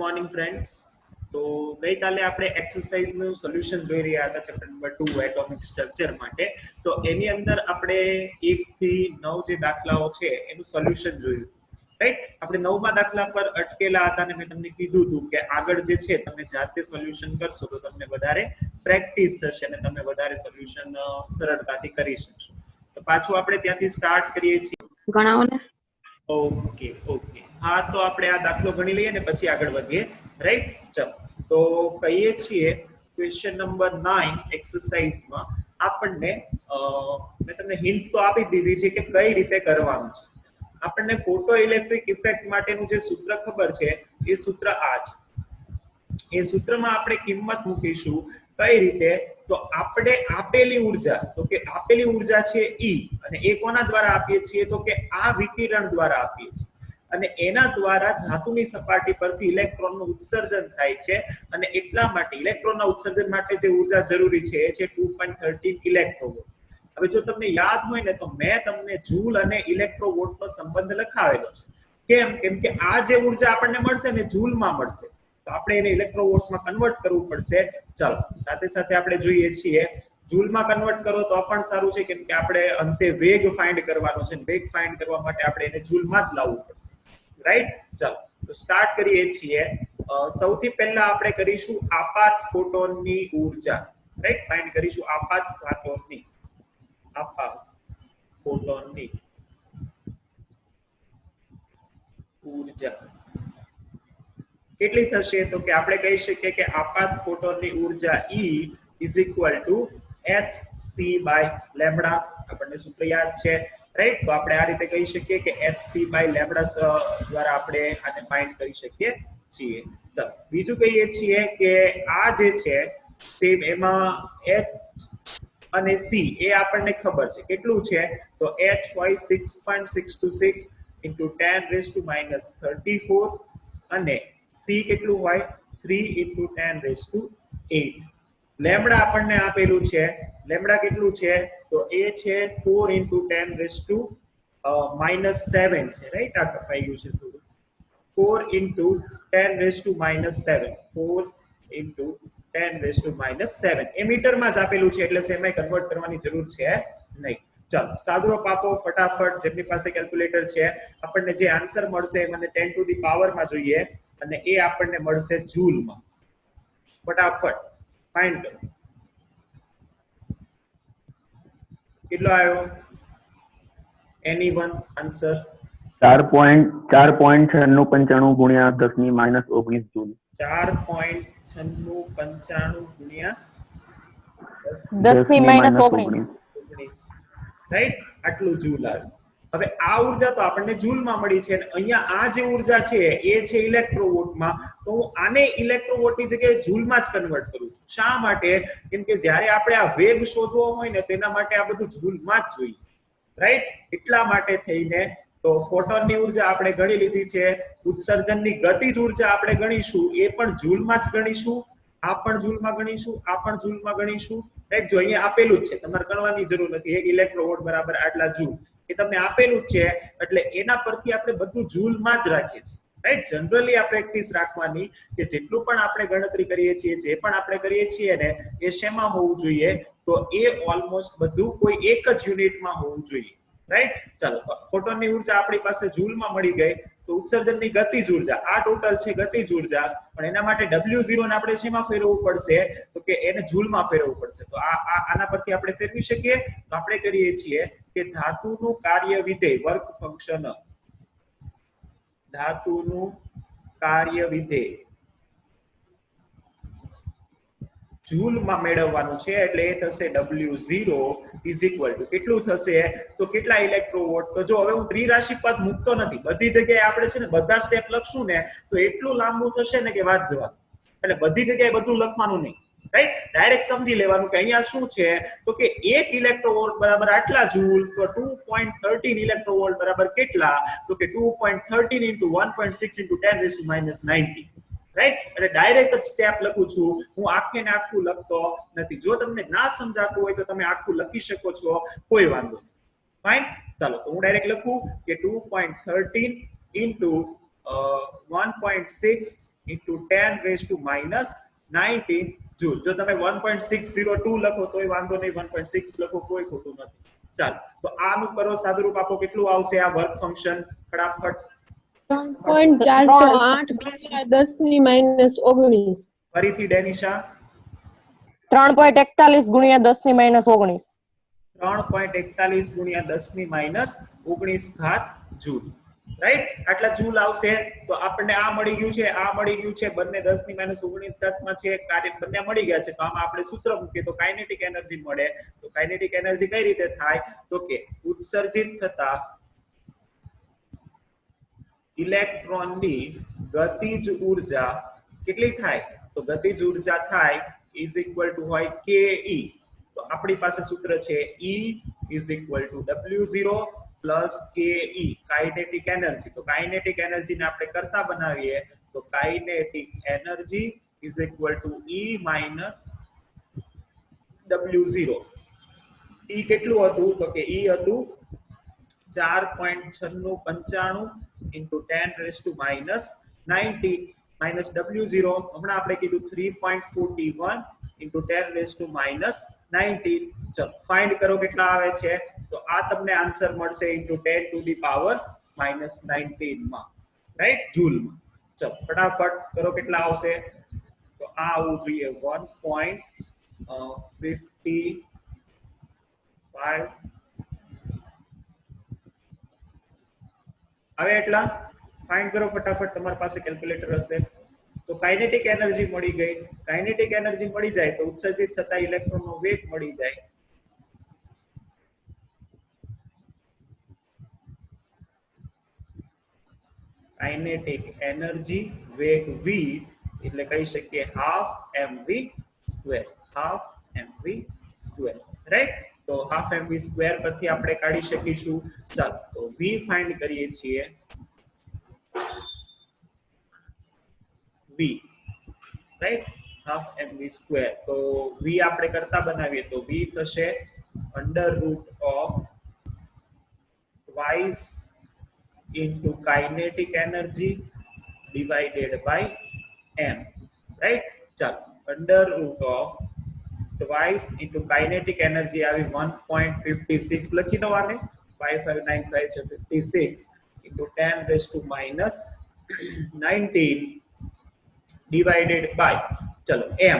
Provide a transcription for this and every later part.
Morning friends. તો ગઈકાલે આપણે એક્સરસાઇઝનું સોલ્યુશન જોઈ રહ્યા હતા ચેપ્ટર નંબર 2 એટોમિક સ્ટ્રક્ચર માટે. તો એની અંદર આપણે 1 થી 9 જે દાખલાઓ છે એનું સોલ્યુશન જોયું, રાઈટ. આપણે 9મા દાખલા પર અટકેલા હતા અને મેં તમને કીધું હતું કે આગળ જે છે તમે જાતે સોલ્યુશન કરશો તો તમને વધારે પ્રેક્ટિસ થશે અને તમે વધારે સોલ્યુશન સરળતાથી કરી શકશો. તો પાછું આપણે ત્યાંથી સ્ટાર્ટ કરીએ છીએ. ગણાવો ને. ઓકે. હા, તો આપણે આ દાખલો ગણી લઈએ ને પછી આગળ વધીએ, રાઈટ. ચલો, તો કહીએ છીએ ક્વેશ્ચન નંબર 9 એક્સરસાઇઝમાં આપણને મેં તમને હિન્ટ તો આપી દીધી છે કે કઈ રીતે કરવાનું છે. આપણને ફોટો ઇલેક્ટ્રિક ઇફેક્ટ માટેનું જે સૂત્ર ખબર છે એ સૂત્ર આ છે. એ સૂત્રમાં આપણે કિંમત મૂકીશું કઈ રીતે, તો આપણે આપેલી ઉર્જા, તો કે આપેલી ઉર્જા છે E અને એ કોના દ્વારા આપીએ છીએ, તો કે આ વિકિરણ દ્વારા આપીએ છીએ અને એના દ્વારા ધાતુની સપાટી પરથી ઇલેક્ટ્રોનનું ઉત્સર્જન થાય છે અને એટલા માટે ઇલેક્ટ્રોનના ઉત્સર્જન માટે જે ઉર્જા જરૂરી છે એ છે 2.13 ઇલેક્ટ્રોવોલ્ટ. હવે જો તમને યાદ હોય ને તો મેં તમને જૂલ અને ઇલેક્ટ્રોવોલ્ટનો સંબંધ લખાવેલો છે. કેમ કે આ જે ઉર્જા આપણને મળશે ને જૂલમાં મળશે, તો આપણે એને ઇલેક્ટ્રોવોલ્ટમાં કન્વર્ટ કરવું પડશે. ચાલો, સાથે સાથે આપણે જોઈએ છીએ જૂલમાં કન્વર્ટ કરો તો પણ સારું છે, કેમ કે આપણે અંતે વેગ ફાઇન્ડ કરવાનો છે. વેગ ફાઇન્ડ કરવા માટે આપણે એને જૂલમાં જ લાવવું પડશે, રાઈટ. ચાલો, તો સ્ટાર્ટ કરીએ છીએ. સૌથી પહેલા આપણે કરીશું આપાત ફોટોનની ઉર્જા, રાઈટ. ફાઇન્ડ કરીશું આપાત ફોટોનની ઉર્જા કેટલી થશે, તો કે આપણે કહી શકીએ કે આપાત ફોટોનની ઉર્જા E is equal to hc/λ. આપણને સૂત્ર યાદ છે, રાઈટ. તો આપણે આ રીતે કહી શકીએ કે hc/λ દ્વારા આપણે આને ફાઇન્ડ કરી શકીએ છીએ. ચાલો, બીજું કહીએ છીએ કે આ જે છે સેમ એમાં h અને c એ આપણને ખબર છે કેટલું છે, તો h હોય 6.626 into 10⁻34 અને c કેટલું હોય 3 into 10⁸. લેમ્બડા આપણને આપેલું છે. લેમ્બડા કેટલું છે, તો એ છે 4 into 10⁻⁻7 છે, રાઈટ. આ કપાઈ ગયું છે થોડું. 4 into 10⁻⁻7 4 into 10⁻⁻7 એ મીટરમાં જ આપેલું છે, એટલે સેમાં કન્વર્ટ કરવાની જરૂર છે નહીં. ચાલો, સાદુરૂપ આપો ફટાફટ. જેમની પાસે કેલ્ક્યુલેટર છે, આપણને જે આન્સર મળશે એ મને 10 to the power માં જોઈએ અને એ આપણને મળશે જૂલમાં. ફટાફટ ફાઇન્ડ કરો. કેટલો આવ્યો? Anyone answer? 4.9695 ગુણ્યા 10⁻−19 જૂલ. 4.9695 ગુણ્યા 10⁻−19, રાઈટ. આટલું જૂલ આવ્યું. હવે આ ઉર્જા તો આપણને જૂલમાં મળી છે અને અહીંયા આ જે ઉર્જા છે એ છે ઇલેક્ટ્રોવોલ્ટમાં. તો હું આને ઇલેક્ટ્રોવોલ્ટની જગ્યાએ જૂલમાં જ કન્વર્ટ કરું છું. શા માટે? કેમ કે જ્યારે આપણે આ વેગ શોધવો હોય ને તેના માટે આ બધું જૂલમાં જ જોઈએ, રાઈટ. એટલા માટે થઈને તો ફોટોનની ઉર્જા આપણે ગણી લીધી છે. ઉત્સર્જનની ગતિજ ઉર્જા આપણે ગણીશું, એ પણ જૂલમાં જ ગણીશું. આ પણ જૂલમાં ગણીશું, આ પણ જૂલમાં ગણીશું, રાઈટ. જો અહીંયા આપેલું જ છે, તમારે ગણવાની જરૂર નથી. 1 ઇલેક્ટ્રોવોલ્ટ બરાબર આટલા જૂલ એ તમને આપેલું જ છે, એટલે એના પરથી આપણે બધું જૂલમાં જ રાખીએ છીએ, રાઈટ. જનરલી આ પ્રેક્ટિસ રાખવાની કે જેટલું પણ આપણે ગણતરી કરીએ છીએ, જે પણ આપણે કરીએ છીએ ને એ શેમાં હોવું જોઈએ, તો એ ઓલમોસ્ટ બધું કોઈ એક જ યુનિટમાં હોવું જોઈએ, રાઈટ. ચાલો, ફોટોનની ઉર્જા આપણી પાસે જૂલમાં મળી ગઈ. તો ઉત્સર્જનની ગતિજ ઉર્જા આ ટોટલ છે ગતિજ ઉર્જા, પણ એના માટે W0 ને આપણે શેમાં ફેરવવું પડશે, તો કે એને જૂલમાં ફેરવવું પડશે. તો આના પરથી આપણે ફેરવી શકીએ. તો આપણે કરીએ છીએ કે ધાતુનું કાર્ય વિધેય વર્ક ફંક્શન, ધાતુનું કાર્ય વિધેય જૂલમાં મેળવવાનું છે, એટલે એ થશે W0 is equal to કેટલું થશે, તો કેટલા ઇલેક્ટ્રોવોલ્ટ. તો જો હવે હું ત્રિરાશિપદ મૂકતો નથી, બધી જગ્યાએ આપણે છે ને બધા સ્ટેપ લખશું ને તો એટલું લાંબુ થશે ને કે વાત જવા. એટલે બધી જગ્યાએ બધું લખવાનું નહીં, રાઈટ. ડાયરેક્ટ સમજી લેવાનું કે અહીંયા શું છે, તો કે 1 ઇલેક્ટ્રોવોલ્ટ બરાબર આટલા જૂલ. તો 2.13 ઇલેક્ટ્રોવોલ્ટ બરાબર કેટલા, તો કે 2.13 into 1.6 into 10⁻⁻90, રાઈટ. એટલે ડાયરેક્ટ જ સ્ટેપ લખું છું, હું આખે ને આખું લખતો નથી. જો તમને ના સમજાતું હોય તો તમે આખું લખી શકો છો, કોઈ વાંધો નહીં, ફાઇન. ચાલો, તો હું ડાયરેક્ટ લખું કે 2.13 into 1.6 into 10 raised to minus 19 joule. જો તમે 1.602 લખો તોય વાંધો નહીં, 1.6 લખો કોઈ ખોટું નથી. ચાલો તો આનું કરો સાદુરૂપ આપો, કેટલું આવશે આ વર્ક ફંક્શન? ફટાફટ 3.408 ગુણ્યા 10 ની માઇનસ 19. ફરીથી ડેનિશા. 3.41 ગુણ્યા 10 ની માઇનસ 19. 3.41 ગુણ્યા 10 ની માઇનસ 19 ઘાત જૂલ. રાઈટ, આટલા જૂલ આવશે. તો આપણને આ મળી ગયું છે, આ મળી ગયું છે, બંને 10 ની માઇનસ 19 ઘાતમાં છે, કાર્ય બંને મળી ગયા છે. તો આમાં આપણે સૂત્ર મૂકીએ તો કાઇનેટિક એનર્જી મળે. તો કાઇનેટિક એનર્જી કઈ રીતે થાય? તો કે ઉત્સર્જિત થતા ઇલેક્ટ્રોનની ગતિજ ઊર્જા કેટલી થાય? તો ગતિજ ઊર્જા થાય ઇઝ ઇક્વલ ટુ હોય ke. તો આપણી પાસે સૂત્ર છે E is equal two W0 plus ke, kinetic energy. તો કાઇનેટિક એનર્જી ને આપણે કરતા બનાવીએ તો kinetic energy is equal two E minus W0. E કેટલું હતું? તો કે E હતું 4.9695 into 10 raised to minus 19 minus W0 હમણાં આપણે કીધું 3.41 into 10 raised to minus 19. ચલો ફાઇન્ડ કરો કેટલા આવે છે. તો આ તમને આન્સર મળશે into 10 to the power minus 19 માં, રાઈટ, જૂલમાં. ચલો ફટાફટ કરો કેટલા આવશે. તો આ આવવું જોઈએ 1.55 હવે એટલા ફાઇન્ડ કરો ફટાફટ, તમારી પાસે કેલ્ક્યુલેટર હશે. તો કાઇનેટિક એનર્જી મળી ગઈ. કાઇનેટિક એનર્જી મળી જાય તો ઉત્સર્જિત થતા ઇલેક્ટ્રોનનો વેગ મળી જાય. કાઇનેટિક એનર્જી વેગ v એટલે કહી શકીએ half mv square. Half mv square, right. તો હાફ mv સ્ક્વેર પરથી આપણે કાઢી શકીશું. ચાલો તો v ફાઇન્ડ કરીએ છીએ. v, right, half mv square. તો v આપણે કરતા બનાવીએ તો v થશે under root of twice into kinetic energy divided by m, right. ચાલો under root of twice into kinetic energy આવી 1.56 લખી દો. આને 5595 છે 56 into 10 raised to minus 19 divided by ચલો m.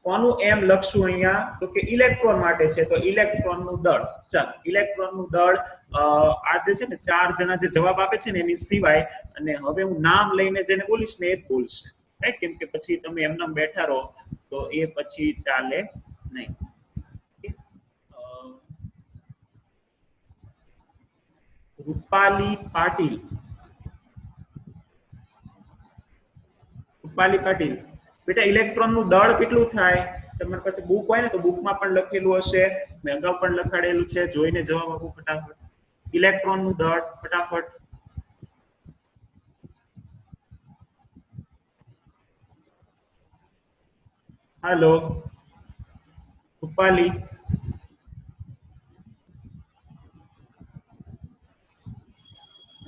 કોનું m લખશું અહીંયા? તો કે ઇલેક્ટ્રોન માટે છે તો ઇલેક્ટ્રોન નું દળ. ચાલો ઇલેક્ટ્રોન નું દળ આ જે છે ને 4 જણા જે જવાબ આપે છે ને એની સિવાય, અને હવે હું નામ લઈને જેને બોલીશ ને એ જ બોલશે, રાઈટ. કેમ કે પછી તમે એમનામ બેઠા રહો તો એ પછી ચાલે નહીં. રૂપાલી પાટીલ. રૂપાલી પાટીલ બેટા, ઇલેક્ટ્રોન નું દળ કેટલું થાય? તમારી પાસે બુક હોય ને તો બુકમાં પણ લખેલું હશે, મેં અગાઉ પણ લખાડેલું છે, જોઈને જવાબ આપો ફટાફટ. ઇલેક્ટ્રોન નું દળ ફટાફટ. હાલો રૂપાલી.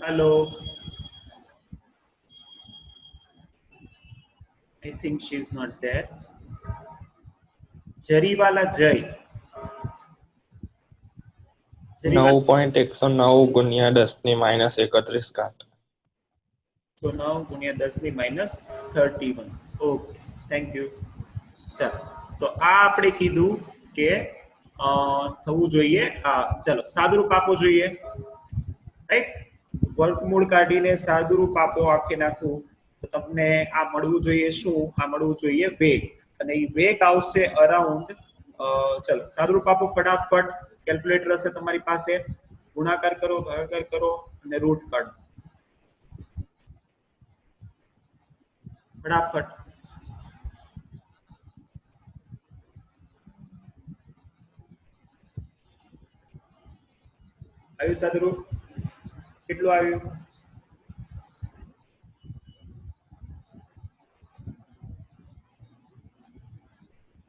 હાલો, I think she is not there. Jariwala જય. 9.109 ગુણ્યા 10 ની માઇનસ 31 ઘાત. તો 9 ગુણ્યા 10 ની માઇનસ 31. Okay, thank you. ચાલો તો આ આપણે કીધું કે થવું જોઈએ. ચલો સાદુરૂપ આપો જોઈએ, રાઈટ. વર્ગમૂળ કાઢીને સાદુરૂપ આપો આખે નાખું તો તમને આ મળવું જોઈએ. શું આ મળવું જોઈએ? વેગ. અને એ વેગ આવશે અરાઉન્ડ. ચલો સાદુરૂપ આપો ફટાફટ. કેલ્ક્યુલેટર હશે તમારી પાસે. ગુણાકાર કરો, ભાગાકાર કરો અને રૂટ કાઢો ફટાફટ. આવ્યું સાદુરૂપ? કેટલું આવ્યું?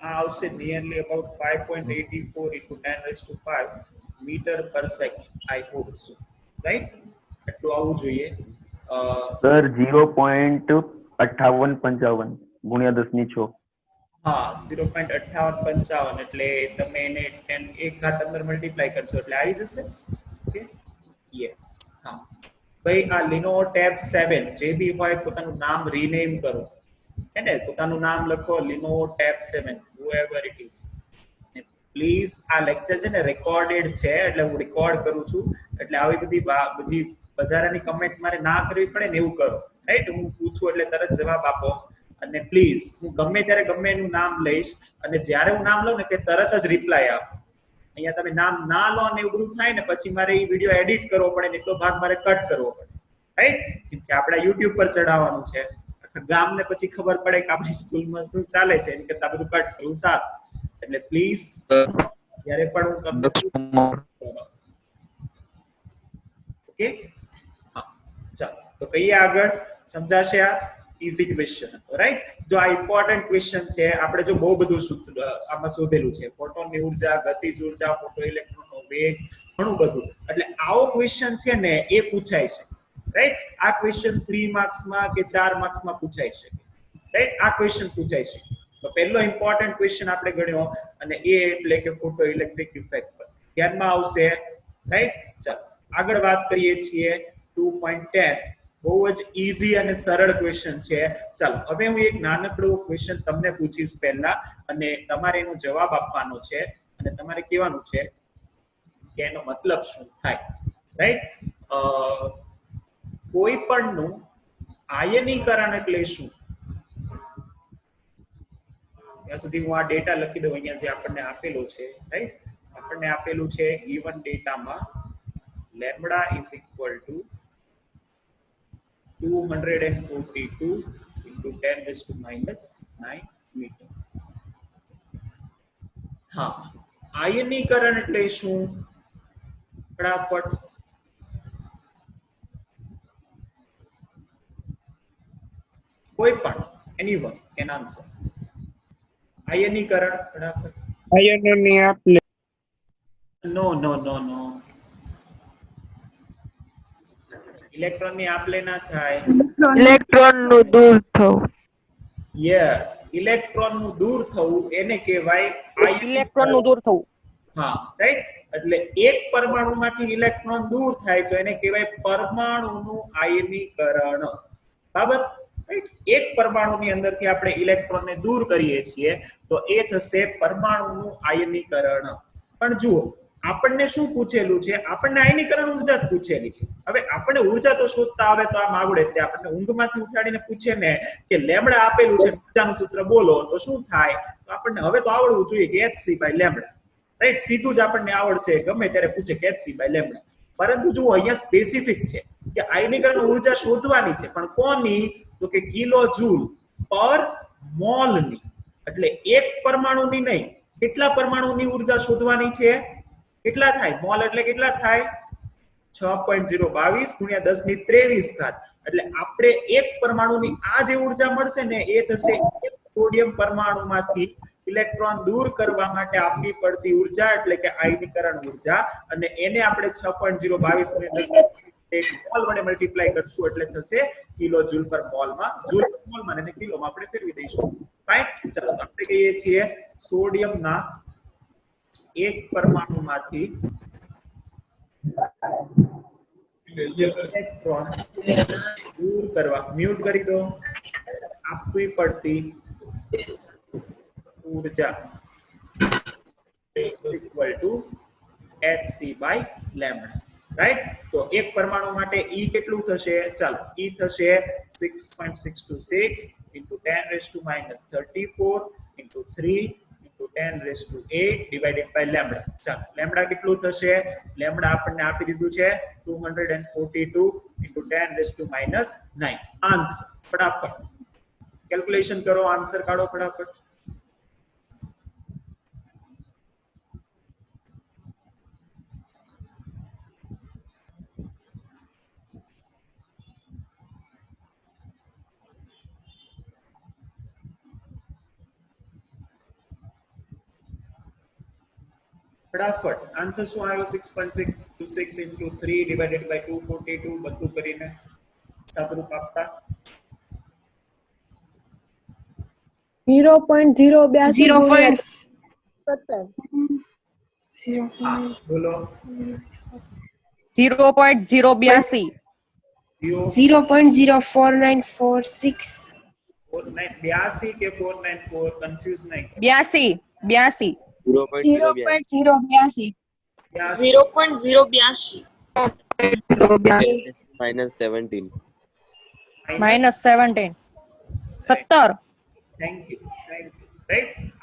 આ આવશે nearly about 5.84 into 10 raised to 5 meter per second. I hope so, right? એટલું આવવું જોઈએ. સર 0.5 5855 ગુણ્યા 10 ની 6. હા 0.5855 એટલે તમે એને 10 એક ઘાત અંદર મલ્ટીપ્લાય કરશો એટલે આવી જશે. Okay yes. હા ભાઈ આ લિનો ટેબ 7 જે બી હોય પોતાનું નામ રીનેમ કરો, હે ને, પોતાનું નામ લખો લિનો ટેબ 7 whoever it is. પ્લીઝ આ લેક્ચર છે ને રેકોર્ડેડ છે એટલે હું રેકોર્ડ કરું છું, એટલે આવી બધી વધારાની કમેન્ટ મારે ના કરવી પડે ને એવું કરો, રાઈટ. હું પૂછું એટલે તરત જવાબ આપો, અને પ્લીઝ હું ગમે ત્યારે ગમે એનું નામ લઈશ, અને જ્યારે હું નામ લઉં ને તે તરત જ રિપ્લાય આપો. અહીંયા તમે નામ ના લો ને એવું બધું થાય ને પછી મારે એ વિડીયો એડિટ કરવો પડે ને એટલો ભાગ મારે કટ કરવો પડે, રાઈટ. કે આપણે યુટ્યુબ પર ચડાવવાનું છે, આખા ગામને પછી ખબર પડે કે આપણી સ્કૂલમાં શું ચાલે છે, એમ કરતા બધું કટ કરવું સારું. એટલે પ્લીઝ જ્યારે પણ હું તમને ઓકે હા ચાલો તો કહીએ આગળ, સમજાશે? આ ઈઝી ક્વેશ્ચન હતો, રાઈટ. જો આ ઇમ્પોર્ટન્ટ ક્વેશ્ચન છે, આપણે જો બહુ બધું આમાં શોધેલું છે, ફોટોનની ઉર્જા, ગતિજ ઉર્જા, ફોટો ઇલેક્ટ્રોનનો વેગ, ઘણું બધું. એટલે આવો ક્વેશ્ચન છે ને એ પૂછાય છે, રાઈટ. આ ક્વેશ્ચન 3 માર્ક્સમાં કે 4 માર્ક્સમાં પૂછાઈ શકે, રાઈટ. આ ક્વેશ્ચન પૂછાય છે. તો પહેલો ઇમ્પોર્ટન્ટ ક્વેશ્ચન આપણે ગણ્યો, અને એ એટલે કે ફોટો ઇલેક્ટ્રિક ઇફેક્ટ પર ધ્યાનમાં આવશે, રાઈટ. ચાલો આગળ વાત કરીએ છીએ 2.10. બહુ જ ઈઝી અને સરળ ક્વેશ્ચન છે. ચાલો હવે હું એક નાનકડો ક્વેશ્ચન તમને પૂછીશ પહેલા, અને તમારે એનો જવાબ આપવાનો છે, અને તમારે કહેવાનું છે કે એનો મતલબ શું થાય, રાઈટ. કોઈ પણનું આયનીકરણ એટલે શું? ત્યાં સુધી હું આ ડેટા લખી દઉં અહીંયા જે આપણને આપેલો છે, રાઈટ. આપણને આપેલું છે ગિવન ડેટામાં lambda is equal to 242 into 10⁻⁹ metre. હા આયનીકરણ એટલે શું? ફટાફટ કોઈ પણ એનીવન કેન આન્સર. આયનીકરણ ફટાફટ. આયનોની આપ-લે. નો નો નો નો, ઇલેક્ટ્રોનની આપ-લે ના થાય. ઇલેક્ટ્રોનનું દૂર થવું. યસ, ઇલેક્ટ્રોનનું દૂર થવું એને કહેવાય ઇલેક્ટ્રોનનું દૂર થવું. હા રાઈટ. એટલે એક પરમાણુમાંથી ઇલેક્ટ્રોન દૂર થાય તો એને કહેવાય પરમાણુનું આયનીકરણ, બરાબર. એક પરમાણુની અંદરથી આપણે ઇલેક્ટ્રોનને દૂર કરીએ છીએ તો એ થશે પરમાણુનું આયનીકરણ. પણ જુઓ આપણને શું પૂછેલું છે? આપણને આયનીકરણ ઉર્જા જ પૂછેલી છે. હવે આપણને ઉર્જા તો શોધતા આવે તો આમ આવડે જ. આપણને ઊંઘમાંથી ઉઠાડીને પૂછે ને કે લેમ્બડા આપેલું છે, ઉર્જાનું સૂત્ર બોલો, તો શું થાય? તો આપણને હવે તો આવડવું જોઈએ કે hc/લેમ્બડા, રાઈટ. સીધું જ આપણને આવડશે, ગમે ત્યારે પૂછે કે hc/લેમ્બડા. પરંતુ જુઓ અહીંયા સ્પેસિફિક છે કે આયનીકરણ ઉર્જા શોધવાની છે, પણ કોની? તો કે કિલો જૂલ પર મોલની. એટલે એક પરમાણુની નહીં, કેટલા પરમાણુની ઉર્જા શોધવાની છે? કેટલા થાય? મોલ એટલે કેટલા થાય? 6.022 ગુણ્યા 10⁻23 ઘાત. એટલે આપણે એક પરમાણુની આ જે ઉર્જા મળશે ને એ થશે એક સોડિયમ પરમાણુમાંથી ઇલેક્ટ્રોન દૂર કરવા માટે આપવી પડતી ઉર્જા, એટલે કે આયનીકરણ ઉર્જા. અને એને આપણે 6.022 ગુણ્યા 10 મોલ વડે મલ્ટીપ્લાય કરશું એટલે થશે કિલો જૂલ પર મોલમાં. જૂલ પર મોલમાં અને કિલોમાં આપણે ફેરવી દઈશું. ફાઇન. ચાલો તો આપણે કહીએ છીએ સોડિયમના એક પરમાણુમાંથી ઇલેક્ટ્રોન દૂર કરવા, મ્યુટ કરી દો, આપવી પડતી ઉર્જા ઇક્વલ ટુ hc/લેમ્બડા, રાઈટ. તો એક પરમાણુ માટે E કેટલું થશે? ચાલો E થશે 6.626 into 10⁻⁻34 into 3 into 10⁸ divided by lambda. ચાલો લેમ્બડા કેટલું થશે? લેમ્બડા આપણને આપી દીધું છે 242 into 10⁻⁹. આન્સર ફટાફટ કેલ્ક્યુલેશન કરો, આન્સર કાઢો ફટાફટ. ફટાફટ આન્સર શું આવ્યો? 6.626 into 3 divided by 242 બધું કરીને સાદુરૂપ આપતા 0.082 0. ગુણ્યા 17. હા બોલો 0.082 0.04946. 82 કે 494 કન્ફ્યુઝ નહીં કરો. 82 0.082. 82 -17. -17 17 થેન્ક યુ રાઈટ.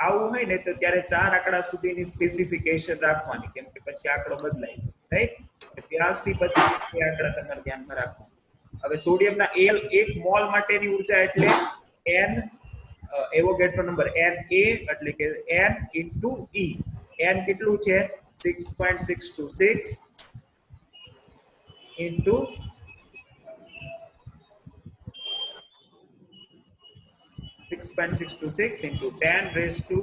આવું હોય ને તો ત્યારે 4 આંકડા સુધીની સ્પેસિફિકેશન રાખવાની, કેમ કે પછી આંકડો બદલાય છે રાઈટ. 82 પછી એ આંકડા તમારે ધ્યાનમાં રાખવાના. હવે સોડિયમના 1 મોલ માટેની ઉર્જા એટલે n એવોગેડ્રો નંબર Na એટલે કે n into E. n કેટલું છે 6.626 into 6.626 into 10 raised to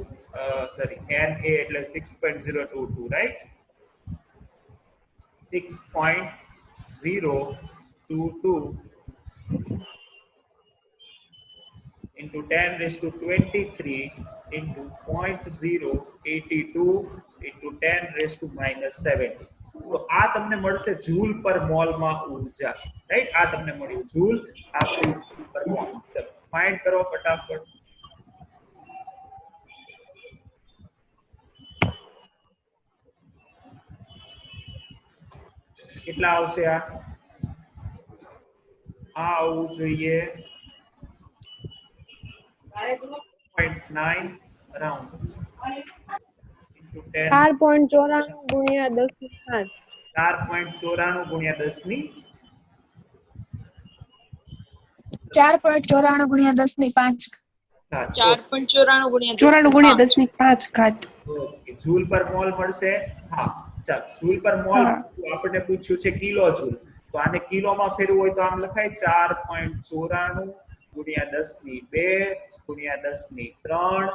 Na એટલે 6.022 right. 6.022 into 10 raised to 23 into 0.082 into 10 raised to -70. તો આ તમને મળશે જૂલ પર મોલ માં ઊર્જા રાઈટ. આ તમને મળ્યું જૂલ પર મોલ. ફાઇન્ડ કરો ફટાફટ. કેટલા આવશે? આ આવવું જોઈએ 0.9 અરાઉન્ડ into 10. 4.94 ગુણ્યા 10 4.94 ગુણ્યા 10 ની 4.94 ગુણ્યા 10 ની 5. 4.94 ગુણ્યા 10 ની 5 ઘાત. ઓકે જૂલ પર મોલ મળશે. હા ચાલ જૂલ પર મોલ આપણને પૂછ્યું છે કિલો જૂલ, તો આને કિલોમાં ફેરવું હોય તો આમ લખાય 4.94 ગુણ્યા 10 ની 2 ગુણ્યા 10 ની 3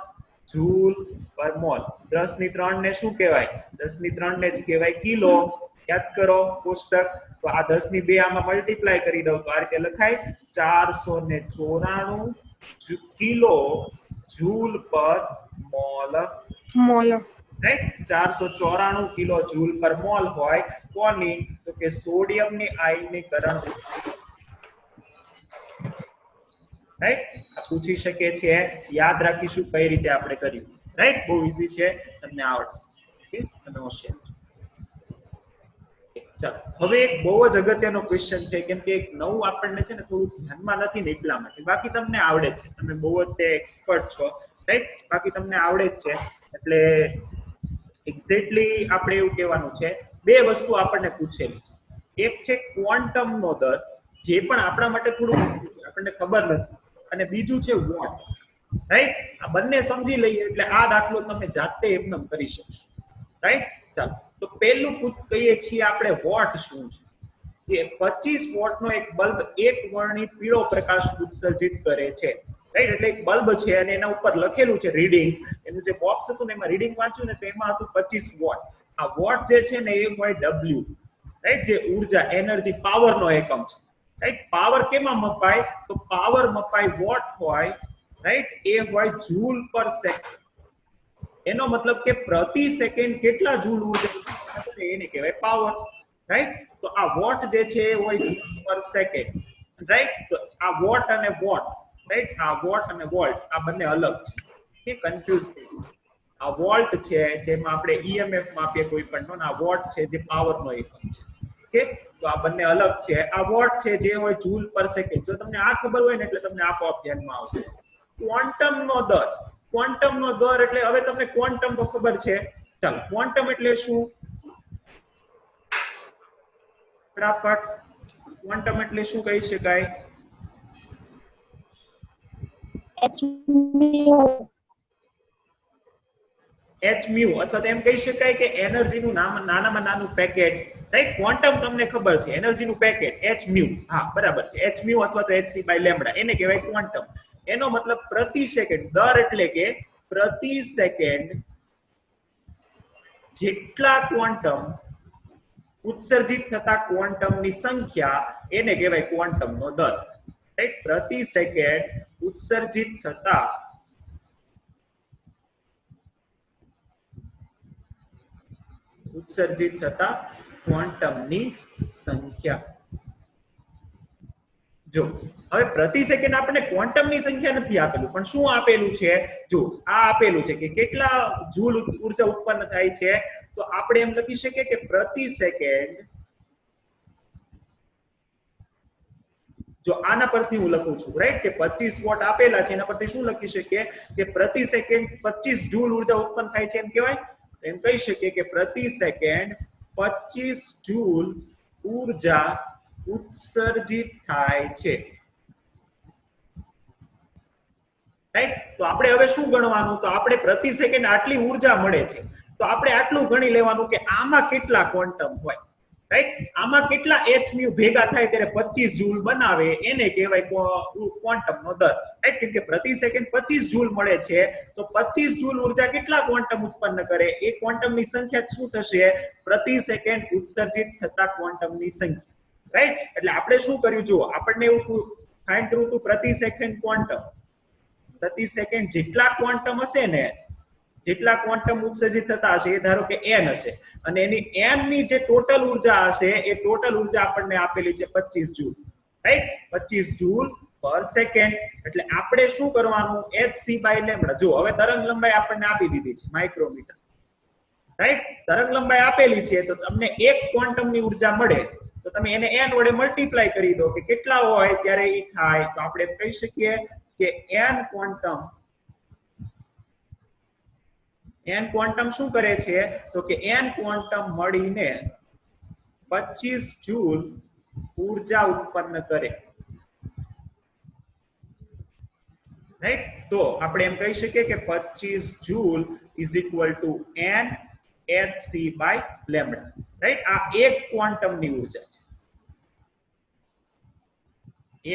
જૂલ પર મોલ. 10 ની 3 ને શું કહેવાય? 10 ની 3 ને જ કહેવાય કિલો. યાદ કરો કોષ્ટક. તો આ 10 ની 2 આમાં મલ્ટીપ્લાય કરી દઉં તો આ રીતે લખાય 494 કિલો જૂલ પર મોલ. રાઈટ. 494 કિલો જૂલ પર મોલ હોય કોની? તો કે સોડિયમની આયનીકરણ. રાઈટ. આ પૂછી શકે છે, યાદ રાખીશું કઈ રીતે આપણે કર્યું. રાઈટ. બહુ ઈઝી છે, તમને આવડશે. ઓકે તમે હોશિયાર છો. ચાલો હવે એક બહુ જ અગત્યનો ક્વેશ્ચન છે, કેમ કે એક નવું આપણને છે ને થોડું ધ્યાનમાં નથી ને એટલા માટે. બાકી તમને આવડે છે, તમે બહુ જ તે એક્સપર્ટ છો રાઈટ. બાકી તમને આવડે જ છે એટલે એક્ઝેક્ટલી આપણે એવું કહેવાનું છે. બે વસ્તુ આપણને પૂછેલી છે. એક છે ક્વોન્ટમ નો દર, જે પણ આપણા માટે થોડું આપણને ખબર નથી, અને બીજું છે વોટ. રાઈટ. આ બંને સમજી લઈએ એટલે આ દાખલો તમે જાતે એમને કરી શકશો. રાઈટ. ચાલો તો પહેલું કહીએ છીએ આપણે વોટ શું છે. કે 25 વોટનો એક બલ્બ એક વર્ણની પીળો પ્રકાશ ઉત્સર્જિત કરે છે. રાઈટ. એટલે એક બલ્બ છે અને એના ઉપર લખેલું છે રીડિંગ. એનું જે બોક્સ હતું ને એમાં રીડિંગ વાંચ્યું ને તો એમાં હતું 25 વોટ. આ વોટ જે છે ને એ હોય W. રાઈટ. જે ઉર્જા એનર્જી પાવરનો એકમ છે. રાઈટ. પાવર કેમાં મપાય? તો પાવર મપાય વોટ હોય. રાઈટ. એ હોય જૂલ પર સેકન્ડ. એનો મતલબ કે પ્રતિ સેકન્ડ કેટલા જૂલ ઉર્જા એને કહેવાય પાવર. રાઈટ. તો આ વોટ જે છે એ હોય જૂલ પર સેકન્ડ. રાઈટ. તો આ વોટ અને વોટ રાઈટ. આ વોટ અને વોલ્ટ આ બંને અલગ છે. કન્ફ્યુઝ થઈ. આ વોલ્ટ છે જેમાં આપણે EMF માપીએ કોઈ પણ, આ વોટ છે જે પાવરનો એકમ છે. ઓકે. તો આ બંને અલગ છે. આ વોટ છે જે હોય જૂલ પર સેકન્ડ. જો તમને આ ખબર હોય ને એટલે તમને આપોઆપ ધ્યાનમાં આવશે. ક્વોન્ટમ નો દર. ક્વોન્ટમ નો દર એટલે હવે તમને ક્વોન્ટમ તો ખબર છે. ચાલો ક્વોન્ટમ એટલે શું? ફટાફટ ક્વોન્ટમ એટલે શું કહી શકાય? hmu અથવા તો એમ કહી શકાય કે એનર્જીનું નાનામાં નાનું પેકેટ. રાઈટ. ક્વોન્ટમ તમને ખબર છે એનર્જીનું પેકેટ hmu. હા બરાબર છે. hmu અથવા તો hc/λ એને કહેવાય ક્વોન્ટમ. એનો મતલબ પ્રતિ સેકન્ડ. દર એટલે કે પ્રતિ સેકન્ડ જેટલા ક્વોન્ટમ ઉત્સર્જિત થતા ક્વોન્ટમની સંખ્યા એને કહેવાય ક્વોન્ટમનો દર. રાઈટ. પ્રતિ સેકન્ડ ઉત્સર્જિત થતા ઉત્સર્જિત થતા ક્વોન્ટમની સંખ્યા. જો હવે પ્રતિ સેકન્ડ આપણને ક્વોન્ટમની સંખ્યા નથી આપેલું, પણ શું આપેલું છે? જો આ આપેલું છે કે કેટલા જૂલ ઉર્જા ઉત્પન્ન થાય છે. તો આપણે એમ લખી શકીએ કે પ્રતિ સેકન્ડ, જો આના પરથી હું લખું છું રાઈટ, કે 25 વોટ આપેલા છે, એના પરથી શું લખી શકીએ કે પ્રતિ સેકન્ડ 25 જૂલ ઉર્જા ઉત્પન્ન થાય છે એમ કહેવાય. એમ કહી શકીએ કે પ્રતિ સેકન્ડ 25 જૂલ ઉર્જા ઉત્સર્જિત થાય છે. રાઈટ, તો આપણે હવે શું ગણવાનું? તો આપણે પ્રતિ સેકન્ડ આટલી ઉર્જા મળે છે, તો આપણે આટલું ગણી લેવાનું કે આમાં કેટલા ક્વોન્ટમ હોય. રાઈટ, આમાં કેટલા hν ભેગા થાય ત્યારે 25 જૂલ બનાવે, એને કહેવાય ક્વોન્ટમનો દર. રાઈટ, કેમ કે પ્રતિ સેકન્ડ 25 જૂલ મળે છે, તો 25 જૂલ ઉર્જા કેટલા ક્વોન્ટમ ઉત્પન્ન કરે? એ ક્વોન્ટમની સંખ્યા શું થશે? પ્રતિ સેકન્ડ ઉત્સર્જિત થતા ક્વોન્ટમની સંખ્યા. રાઈટ, એટલે આપણે શું કર્યું? જો આપણને એવું ફાઇન્ડ કરવું હતું પ્રતિ સેકન્ડ ક્વોન્ટમ. પ્રતિ સેકન્ડ જેટલા ક્વોન્ટમ હશે ને, જેટલા ક્વોન્ટમ ઉત્સર્જિત થતા હશે એ ધારો કે n હશે, અને એની n ની જે ટોટલ ઉર્જા હશે એ ટોટલ ઉર્જા આપણને આપેલી છે 25 જૂલ. રાઈટ, 25 જૂલ પર સેકન્ડ. એટલે આપણે શું કરવાનું? hc/λ. જો હવે તરંગ લંબાઈ આપણને આપી દીધી છે માઇક્રોમીટર. રાઈટ, તરંગ લંબાઈ આપેલી છે, તો તમને એક ક્વોન્ટમની ઉર્જા મળે તો તમે એને n વડે મલ્ટીપ્લાય કરી દો કે કેટલા હોય ત્યારે એ થાય. તો આપણે કહી શકીએ કે n ક્વોન્ટમ શું કરે છે? તો કે n ક્વોન્ટમ મળીને 25 જૂલ ઉર્જા ઉત્પન્ન કરે. રાઈટ, તો આપણે એમ કહી શકીએ કે 25 joule is equal two n hc/λ. Right, આ એક ક્વોન્ટમની ઉર્જા છે,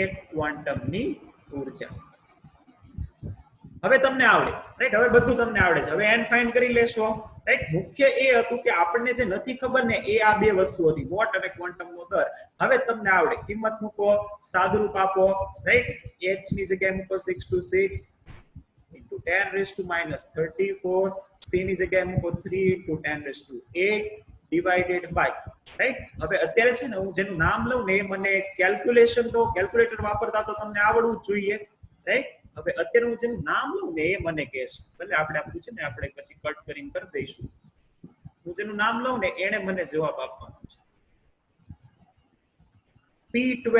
એક ક્વોન્ટમની ઉર્જા. હવે તમને આવડે. રાઈટ, હવે બધું તમને આવડે છે. હવે n ફાઇન્ડ કરી લેશો. રાઈટ, મુખ્ય એ હતું કે આપણને જે નથી ખબર ને એ આ બે વસ્તુ હતી, વોટ અને ક્વોન્ટમનો દર. હવે તમને આવડે. કિંમત મૂકો, સાદુરૂપ આપો. રાઈટ, h ની જગ્યાએ મૂકો 626 into 10⁻34, c ની જગ્યાએ મૂકો 3 into 10⁸ divided by. રાઈટ, હવે અત્યારે છે ને હું જેનું નામ લઉં ને એ મને કેલ્ક્યુલેશન, તો કેલ્ક્યુલેટર વાપરતા તો તમને આવડવું જ જોઈએ. રાઈટ, હવે અત્યારે હું જેનું નામ લઉં ને એ મને કહેશે. ભલે આપણે આપવું છે ને આપણે પછી કટ કરીને કરી દઈશું. હું જેનું નામ લઉં ને એને મને જવાબ આપવાનો છે. P12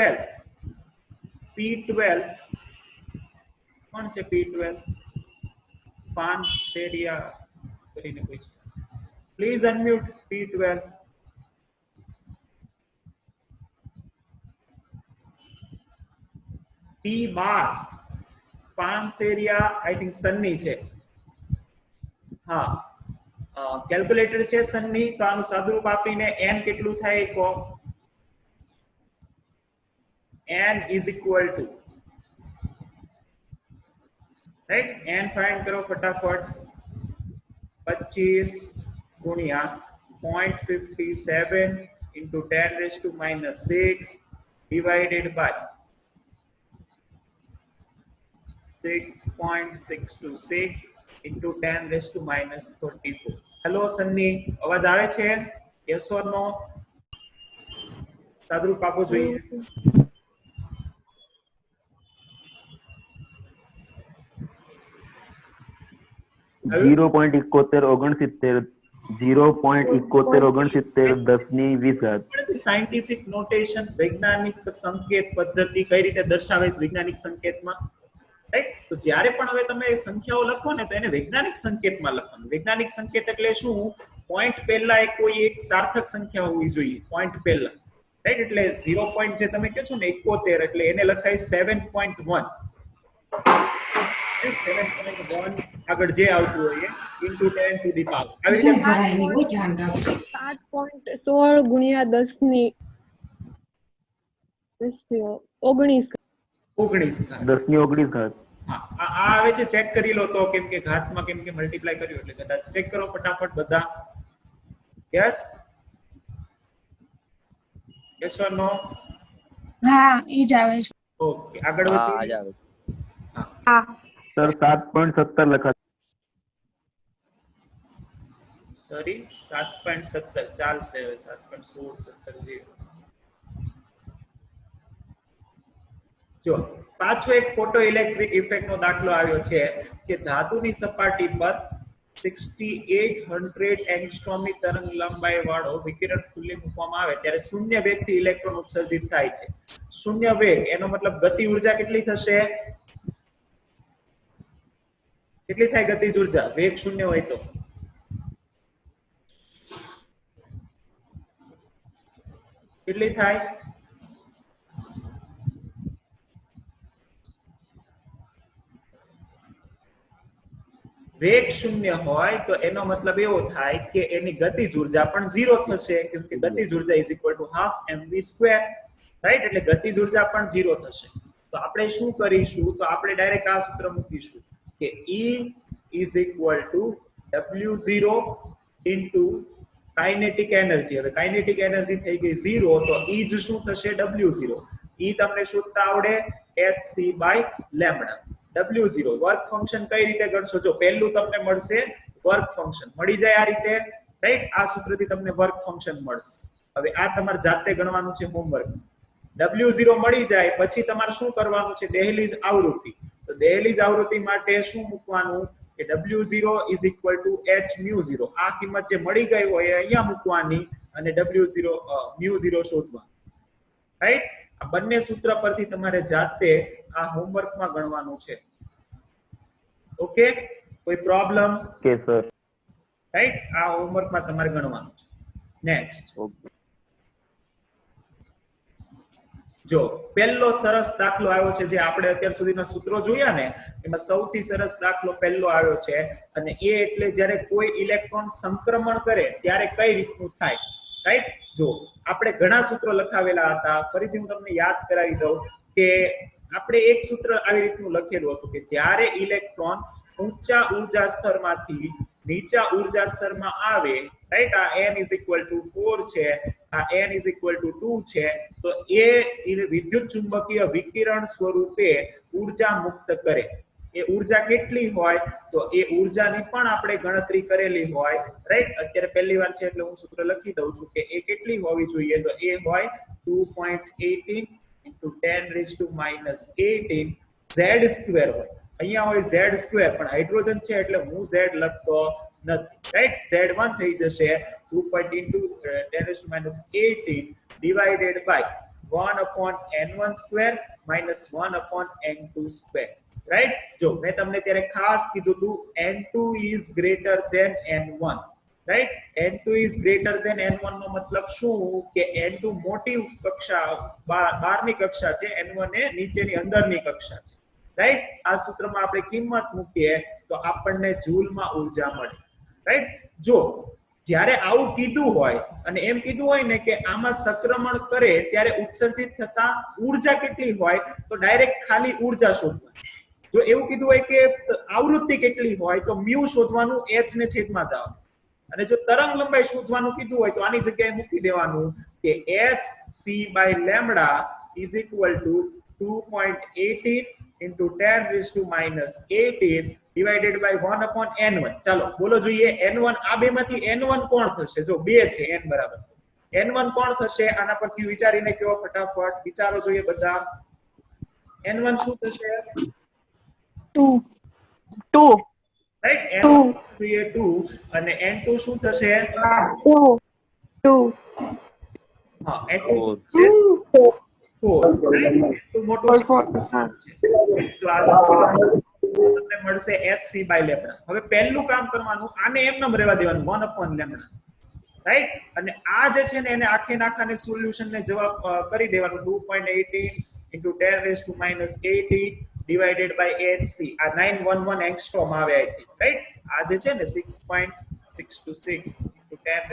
કોણ છે? P12 પાનસેરિયા કરીને કોઈ છે? Please unmute P12. P12 Panseriya I think Sunny છે. હા, કેલ્ક્યુલેટર છે સન્ની. તો આનું સાદુરૂપ આપીને n કેટલું થાય કહો. n is equal to, right, n find કરો ફટાફટ. 25 ગુણ્યા 0.57 into 10⁻6 divided by 6.626 into 10⁻34. Hello Sunny, અવાજ આવે છે? યસ ઓર નો? સાદુરૂપ આપવો જોઈએ. ઝીરો પોઈન્ટ 0.7169 સાયન્ટિફિક નોટેશન, વૈજ્ઞાનિક સંકેત પદ્ધતિ કઈ રીતે દર્શાવે છે વૈજ્ઞાનિક સંકેતમાં. રાઈટ, તો જ્યારે પણ હવે તમે સંખ્યાઓ લખો ને તો એને વૈજ્ઞાનિક સંકેતમાં લખવાનું. વૈજ્ઞાનિક સંકેત એટલે શું? પોઈન્ટ પહેલા કોઈ એક સાર્થક સંખ્યા હોવી જોઈએ પોઈન્ટ પહેલા. રાઈટ, એટલે 0 પોઈન્ટ જે તમે કહો છો ને 71, એટલે એને લખાય 7.1. 7.1 આગળ જે આવતું હોય into 10 to the power. આવી રીતે 7.16 ગુણ્યા 10 10 ઘાત. હા, આ આવે છે, ચેક કરી લો તો. કેમ કે ઘાતમાં કેમ કે મલ્ટીપ્લાય કર્યું એટલે કદાચ ચેક કરો ફટાફટ બધા. યસ યસ ઓર નો? હા, ઈ જ આવે છે. ઓકે, આગળ વધીએ. હા. સર 7.17 લખા. સોરી 7.17 ચાલશે હવે 7.16 0. જો પાછો એક ફોટો ઇલેક્ટ્રિક ઇફેક્ટ નો દાખલો આવ્યો છે કે ધાતુની સપાટી પર 6800 એંગસ્ટ્રોમની તરંગ લંબાઈ વાળો વિકિરણ ખુલ્લી મૂકવામાં આવે ત્યારે શૂન્ય વેગથી ઇલેક્ટ્રોન ઉત્સર્જિત થાય છે. શૂન્ય વેગ એનો મતલબ ગતિ ઉર્જા કેટલી થશે? કેટલી થાય ગતિજ ઉર્જા? વેગ શૂન્ય હોય તો કેટલી થાય? વેગ શૂન્ય હોય તો એનો મતલબ એવો થાય કે એની ગતિજ ઉર્જા પણ 0 થશે કેમ કે ગતિજ ઉર્જા is equal two half mv², right? એટલે ગતિજ ઉર્જા પણ 0 થશે. તો આપણે શું કરીશું? તો આપણે ડાયરેક્ટ આ સૂત્ર મૂકીશું કે E is equal two W0 into kinetic energy. હવે કાઇનેટિક એનર્જી થઈ ગઈ 0 તો E જ શું થશે? W0. E તમને શોધતા આવડે? hc/λ. W0 વર્ક ફંક્શન કઈ રીતે ગણશો? જો પહેલું તમને મળશે વર્ક ફંક્શન મળી જાય આ રીતે, રાઈટ? આ સૂત્રથી તમને વર્ક ફંક્શન મળશે. હવે આ તમારે જાતે ગણવાનું છે હોમવર્ક. W0 મળી જાય પછી તમારે શું કરવાનું છે? દહેલીજ આવૃત્તિ. તો દહેલીજ આવૃત્તિ માટે શું મૂકવાનું કે W0 is equal two h μ0. આ કિંમત જે મળી ગઈ હોય એ અહીંયા મૂકવાની અને W0 μ0 શોધવાનું, રાઈટ? આ બંને સૂત્ર પરથી તમારે જાતે આ હોમવર્કમાં ગણવાનું છે. ઓકે, કોઈ પ્રોબ્લેમ? કે સર. રાઈટ? આ હોમવર્કમાં તમારે ગણવાનું છે. નેક્સ્ટ જો પહેલો સરસ દાખલો આવ્યો છે જે આપણે અત્યાર સુધીના સૂત્રો જોયા ને એમાં સૌથી સરસ દાખલો પહેલો આવ્યો છે અને એ એટલે જ્યારે કોઈ ઇલેક્ટ્રોન સંક્રમણ કરે ત્યારે કઈ રીતનું થાય, રાઈટ? જો આપણે ઘણા સૂત્રો લખાવેલા હતા, ફરીથી હું તમને યાદ કરાવી દઉં કે આપણે એક સૂત્ર આવી રીતનું લખેલું હતું કે જ્યારે ઇલેક્ટ્રોન ઊંચા ઉર્જા સ્તરમાંથી નીચા ઉર્જા સ્તરમાં આવે, રાઈટ? આ n ઇઝ ઇક્વલ ટુ 4 છે, આ n ઇઝ ઇક્વલ ટુ 2 છે, તો એ વિદ્યુત ચુંબકીય વિકિરણ સ્વરૂપે ઉર્જા મુક્ત કરે. એ ઉર્જા કેટલી હોય? તો એ ઉર્જાની પણ આપણે ગણતરી કરેલી હોય, રાઈટ? અત્યારે પહેલી વાર છે એટલે હું સૂત્ર લખી દઉં છું કે એ કેટલી હોવી જોઈએ? તો એ હોય 2.18 into 10⁻⁻18 z² હોય. અહીંયા હોય z² પણ હાઇડ્રોજન છે એટલે હું z લખતો નથી, રાઈટ? z1 થઈ જશે 2.10⁻18 divided by 1/n1² minus 1/n2², right? જો મેં તમને ત્યારે ખાસ કીધું હતું n2 is greater than n1, right? n2 is greater than n1 નો મતલબ શું કે n2 મોટી કક્ષા બહારની કક્ષા છે, n1 એ નીચેની અંદરની કક્ષા છે, રાઈટ? આ સૂત્રમાં આપણે કિંમત મૂકીએ તો આપણને જૂલમાં ઉર્જા મળે, રાઈટ? જો જ્યારે આવું કીધું હોય અને એમ કીધું હોય ને કે આમાં સંક્રમણ કરે ત્યારે ઉત્સર્જિત થતા ઉર્જા કેટલી હોય તો ડાયરેક્ટ ખાલી ઉર્જા શોધવાની. જો એવું કીધું હોય કે આવૃત્તિ કેટલી હોય તો મ્યુ શોધવાનું, h ને છેદમાં જવાનું. અને જો તરંગ લંબાઈ શોધવાનું કીધું હોય તો આની જગ્યાએ મૂકી દેવાનું કે hc/λ is equal to 2.18 into 10⁻18 divided by 1/n1. ચાલો બોલો જોઈએ n1. આ બે માંથી n1 કોણ થશે? જો બે છે n બરાબર, n1 કોણ થશે? આના પરથી વિચારીને કહો, ફટાફટ વિચારો જોઈએ બધા. n1 શું થશે? 2 રાઈટ? n1 જોઈએ 2 અને n2 શું થશે? 2 હા, n2 છે 4, રાઈટ? તો મોટું છે તો આ તમને મળશે hc/λ. હવે પહેલું કામ કરવાનું, આને એમ ન રહેવા દેવાનું 1/λ, રાઈટ? અને આ જે છે ને એને આખે નાખાને સોલ્યુશન ને જવાબ કરી દેવાનું 2.18 into 10⁻18 divided by hc. આ 911 એંગસ્ટ્રોમ આવે આઈ થિંક, રાઈટ? આ જે છે ને 6.626 into 10⁻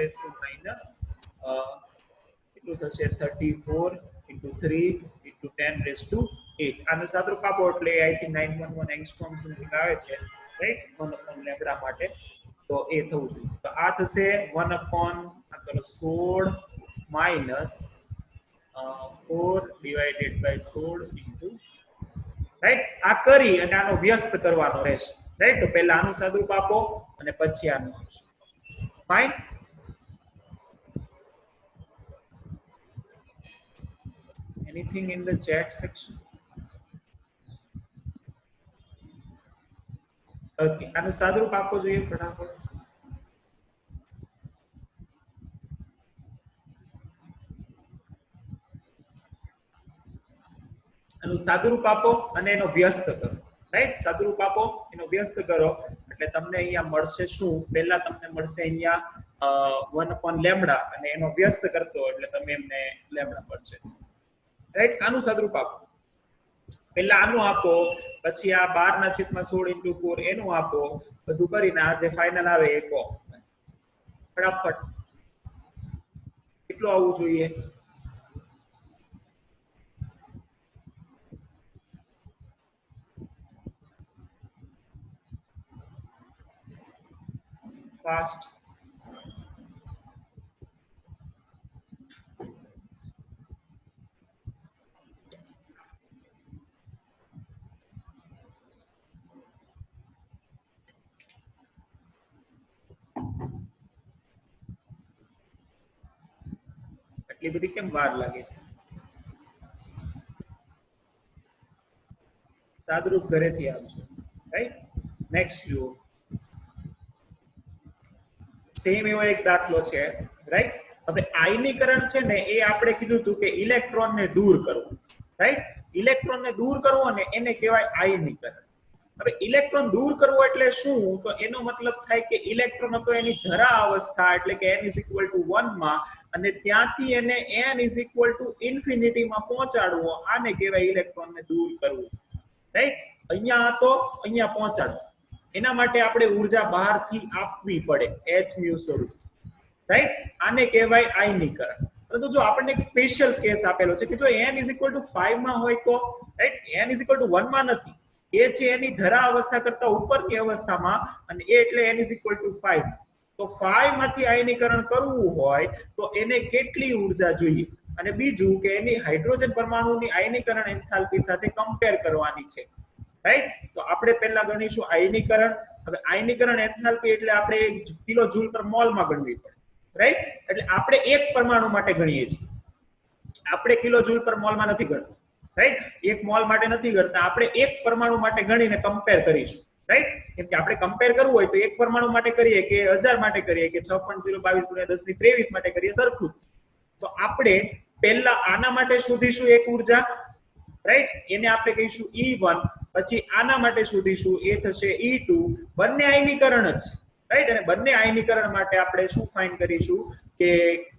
કેટલું થશે? 34 into 3 into 10⁸. આનો સાદરૂપ આપો એટલે આઈ થિંક 911 એંગસ્ટ્રોમ સમથિંગ આવે છે, રાઈટ? 1/λ માટે તો એ થવું જોઈએ. તો આ થશે 1/16 minus 4 divided by 16 into, right? આ કરી અને આનો વ્યસ્ત કરવાનો રહેશે, રાઈટ? તો પહેલા આનું સાદરૂપ આપો અને પછી આનું આપશો. Fine. Anything in the chat section? Okay, આનું સાદુરૂપ આપો જોઈએ ફટાફટ. આનું સાદુરૂપ આપો અને એનો વ્યસ્ત કરો. રાઈટ, સાદુરૂપ આપો એનો વ્યસ્ત કરો એટલે તમને અહીંયા મળશે શું? પહેલા તમને મળશે અહીંયા 1/λ અને એનો વ્યસ્ત કરતો એટલે તમે એમને લેમ્ડા મળશે. રાઈટ, આનું સાદુરૂપ આપો. પહેલા આનું આપો, પછી આ 12/16 × 4 એનું આપો, બધું કરીને આ જે ફાઇનલ આવે એ કહો ફટાફટ. કેટલું આવવું જોઈએ? ફાસ્ટ. એટલી બધી કેમ વાર લાગે છે? સાદુરૂપ ઘરેથી આવજો. રાઈટ, નેક્સ્ટ જુઓ. સેમ એવો એક દાખલો છે. રાઈટ, હવે આયનીકરણ છે ને એ આપણે કીધું હતું કે ઇલેક્ટ્રોનને દૂર કરવું. રાઈટ, ઇલેક્ટ્રોનને દૂર કરવો ને એને કહેવાય આયનીકરણ. હવે ઇલેક્ટ્રોન દૂર કરવો એટલે શું? તો એનો મતલબ થાય કે ઇલેક્ટ્રોન હતો એની ધરા અવસ્થા એટલે કે n = 1 માં અને ત્યાંથી એને n = ∞ માં પહોંચાડવો, આને કહેવાય ઇલેક્ટ્રોનને દૂર કરવું. રાઈટ, અહીંયા હતો અહીંયા પહોંચાડવો, એના માટે આપણે ઉર્જા બહારથી આપવી પડે hν સ્વરૂપ. રાઈટ, આને કહેવાય આયનીકરણ. પરંતુ જો આપણને એક સ્પેશિયલ કેસ આપેલો છે કે જો n = 5 માં હોય તો, રાઈટ, n = 1 માં નથી, એ છે એની ધરા અવસ્થા કરતા ઉપરની અવસ્થામાં અને એ એટલે n = 5. તો 5 માંથી આયનીકરણ કરવું હોય તો એને કેટલી ઉર્જા જોઈએ? અને બીજું કે એની હાઇડ્રોજન પરમાણુની આયનીકરણ એન્થાલ્પી સાથે કમ્પેર કરવાની છે. રાઈટ, તો આપણે પહેલા ગણીશું આયનીકરણ. હવે આયનીકરણ એન્થાલ્પી એટલે આપણે kJ/mol માં ગણવી પડે. રાઈટ, એટલે આપણે એક પરમાણુ માટે ગણીએ છીએ, આપણે kJ/mol માં નથી ગણતા. રાઈટ, એક મોલ માટે નથી ગણતા, આપણે એક પરમાણુ માટે ગણીને કમ્પેર કરીશું. રાઈટ, કેમ કે આપણે કમ્પેર કરવું હોય તો એક પરમાણુ માટે કરીએ કે 1000 માટે કરીએ કે 6.022 × 10⁻23 માટે કરીએ, સરખું. તો આપણે પહેલા આના માટે શોધીશું એક ઉર્જા. રાઈટ, એને આપણે કહીશું E1, પછી આના માટે શોધીશું એ થશે E2. બંને આયનીકરણ જ છે. રાઈટ, અને બંને આયનીકરણ માટે આપણે શું ફાઇન્ડ કરીશું કે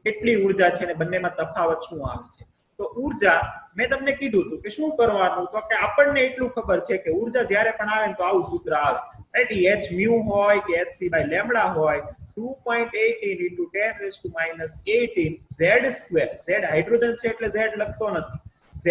કેટલી ઉર્જા છે અને બંનેમાં તફાવત શું આવે છે. તો ઉર્જા મેં તમને કીધું હતું કે શું કરવાનું, તો કે આપણને એટલું ખબર છે કે ઉર્જા જ્યારે પણ આવે ને તો આવું સૂત્ર આવે. રાઈટ, hν હોય કે hc/λ હોય 2.18 × 10⁻18 z², z હાઇડ્રોજન છે એટલે z લખતો નથી, z² ×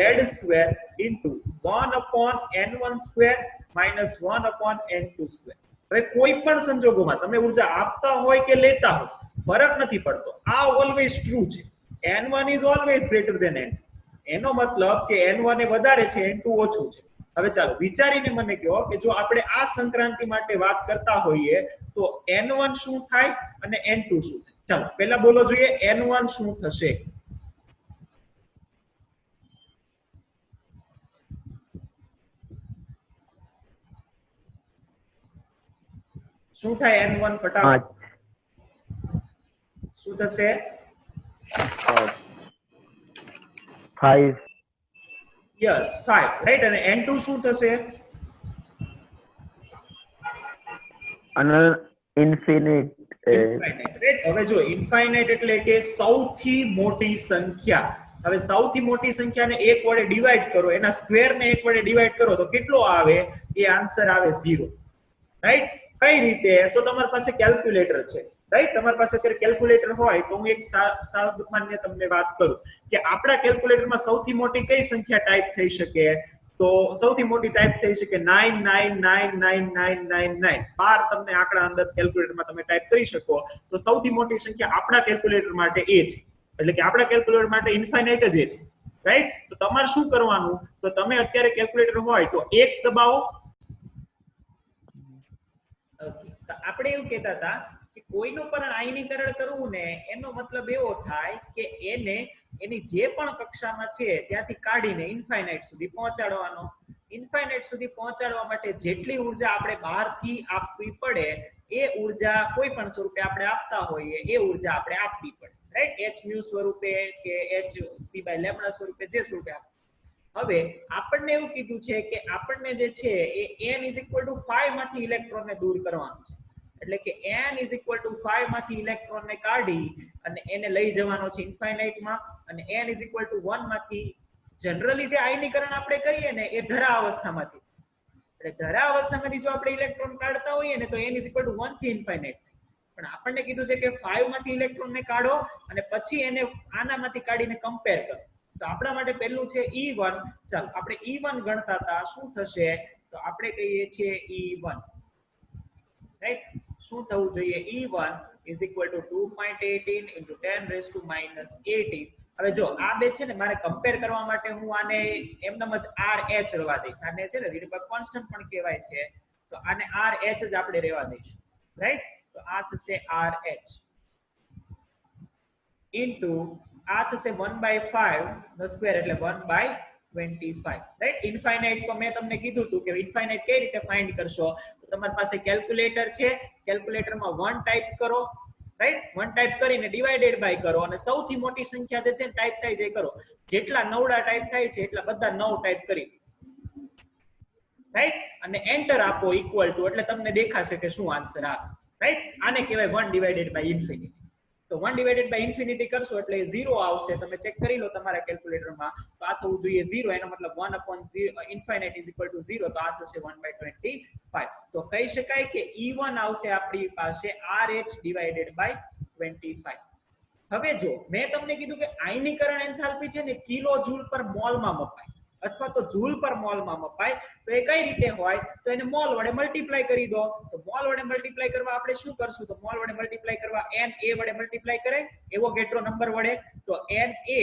1/n1² - 1/n2². હવે કોઈ પણ સંજોગોમાં તમે ઉર્જા આપતા હોય કે લેતા હોય ફરક નથી પડતો, આ ઓલવેઝ ટ્રુ છે. n1 is always greater than n2. એનો મતલબ કે n1 એ વધારે છે, n2 ઓછું છે. હવે ચાલો વિચારીને મને કહો કે જો આપણે આ સંક્રાંતિ માટે વાત કરતા હોઈએ તો n1 શું થાય અને n2 શું થાય? ચાલો પહેલા બોલો જોઈએ n1 શું થશે? શું થાય n1 ફટાફટ? શું થશે? 5. યસ 5. રાઈટ, અને n2 શું થશે? અને ઇન્ફિનિટ. રાઈટ, હવે જો ઇન્ફાઇનાઇટ એટલે કે સૌથી મોટી સંખ્યા. હવે સૌથી મોટી સંખ્યાને 1 વડે ડિવાઈડ કરો, એના સ્ક્વેરને 1 વડે ડિવાઈડ કરો તો કેટલો આવે? એ આન્સર આવે 0. રાઈટ, કઈ રીતે? તો તમારી પાસે કેલ્ક્યુલેટર છે. રાઈટ, તમારી પાસે અત્યારે કેલ્ક્યુલેટર હોય તો હું એક સામાન્ય તમને વાત કરું કે આપણા કેલ્ક્યુલેટરમાં સૌથી મોટી કઈ સંખ્યા ટાઈપ થઈ શકે? તો સૌથી મોટી ટાઈપ થઈ શકે 9999999. 12 તમને આંકડા અંદર કેલ્ક્યુલેટરમાં તમે ટાઈપ કરી શકો તો સૌથી મોટી સંખ્યા આપણા કેલ્ક્યુલેટર માટે એ છે. એટલે કે આપણા કેલ્ક્યુલેટર માટે ઇન્ફાઇનાઇટ જ છે. રાઈટ, તો તમારે શું કરવાનું? તો તમે અત્યારે કેલ્ક્યુલેટર હોય તો 1 દબાવો. આપણે એવું કહેતા હતા કે કોઈનું પણ આયનીકરણ કરવું ને એનો મતલબ એવો થાય કે એને એની જે પણ કક્ષામાં છે ત્યાંથી કાઢીને ઇન્ફાઇનાઇટ સુધી પહોંચાડવાનો. ઇન્ફાઇનાઇટ સુધી પહોંચાડવા માટે જેટલી ઉર્જા આપણે બહારથી આપવી પડે એ ઉર્જા કોઈ પણ સ્વરૂપે આપણે આપતા હોઈએ એ ઉર્જા આપણે આપવી પડે, રાઈટ? h મ્યુ સ્વરૂપે કે h c બાય લેમ્બડા સ્વરૂપે જે સ્વરૂપે આપે. હવે આપણને એવું કીધું છે કે આપણને જે છે એ n = 5 માંથી ઇલેક્ટ્રોનને દૂર કરવાનું છે. એટલે કે n = 5 માંથી ઇલેક્ટ્રોનને કાઢી અને એને લઈ જવાનો છે ઇન્ફાઇનાઇટમાં, અને n = 1 માંથી જનરલી જે આયનીકરણ આપણે કરીએ ને એ ધરા અવસ્થામાંથી, એટલે ધરા અવસ્થામાંથી જો આપણે ઇલેક્ટ્રોન કાઢતા હોઈએ ને તો n = 1 થી ઇન્ફાઇનાઇટ. પણ આપણને કીધું છે કે 5 માંથી ઇલેક્ટ્રોનને કાઢો અને પછી એને આનામાંથી કાઢીને કમ્પેર કરો. તો આપણા માટે પહેલું છે E1. ચાલો આપણે E1 ગણતા હતા. શું થશે? તો આપણે કહીએ છીએ E1, રાઈટ? શું થવું જોઈએ? E1 = 2.18 × 10⁻⁻18. હવે જો આ બે છે ને મારે કમ્પેર કરવા માટે હું આને એમનેમ જ RH રવા દઈશ. આને છે ને રીડબર્ગ કોન્સ્ટન્ટ પણ કહેવાય છે, તો આને RH જ આપણે રહેવા દઈશું, રાઈટ? તો આ થશે RH ઇન્ટુ આ થશે 1/5 એટલે 1/25, રાઈટ? ઇન્ફાઇનાઇટ તો મેં તમને કીધું હતું કે ઇન્ફાઇનાઇટ કઈ રીતે ફાઇન્ડ કરશો. તો તમારી પાસે કેલ્ક્યુલેટર છે, કેલ્ક્યુલેટરમાં 1 ટાઈપ કરો, રાઈટ? 1 ટાઈપ કરીને ડિવાઇડેડ બાય કરો અને સૌથી મોટી સંખ્યા જે છે ને ટાઈપ થાય જાય કરો. જેટલા નવડા ટાઈપ થાય છે એટલા બધા 9 ટાઈપ કરી, રાઈટ? અને એન્ટર આપો ઇક્વલ ટુ, એટલે તમને દેખાશે કે શું આન્સર આવે, રાઈટ? આને કહેવાય 1/∞. તો 1/∞ કરશો એટલે 0 આવશે. તમે ચેક કરી લો તમારા કેલ્ક્યુલેટરમાં. તો આ થવું જોઈએ 0, એનો મતલબ 1/∞ = 0, તો આ થશે 1/25. તો કહી શકાય કે E1 આવશે આપણી પાસે RH/25. હવે જો મેં તમને કીધું કે આયનીકરણ એન્થાલ્પી છે ને કિલો જૂલ પર મોલમાં મપાય અથવા તો જૂલ પર મોલમાં મપાય. તો એ કઈ રીતે હોય? તો એને મોલ વડે મલ્ટીપ્લાય કરી દો. તો મોલ વડે મલ્ટીપ્લાય કરવા આપણે શું કરશું? તો મોલ વડે મલ્ટીપ્લાય કરવા Na વડે મલ્ટીપ્લાય કરે એવોગેડ્રો નંબર વડે. તો Na ×